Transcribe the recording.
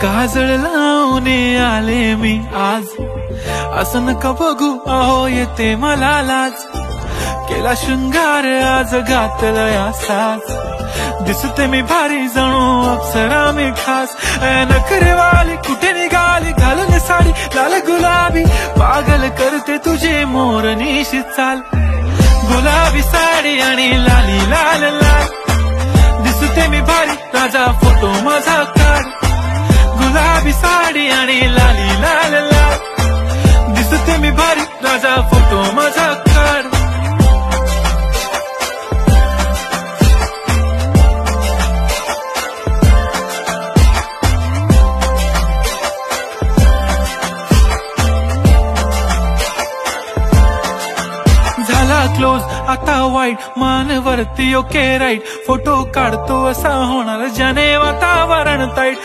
काजळ लावून आले मी आज, असं नका बघू अहो येते मला लाज. केला शृंगार आज घातला साज, दिसते मी भारी जणू अप्सरा मी खास. नखरेवाली कुठे निघाली घालून साडी लाल गुलाबी, पागल करते तुझे मोरनीशी चाल. गुलाबी साडी आणि लाली लाल लाल, दिसते मी भारी राजा फोटो माझा काढ. गुलाबी साडी आणि लाली लाल लाल, दिसते मी भारी राजा फोटो माझा काढ. झाला क्लोज आता वाईट, मानवरती ओके राईट, फोटो काढतो असा होणार ज्याने वातावरण ताईट.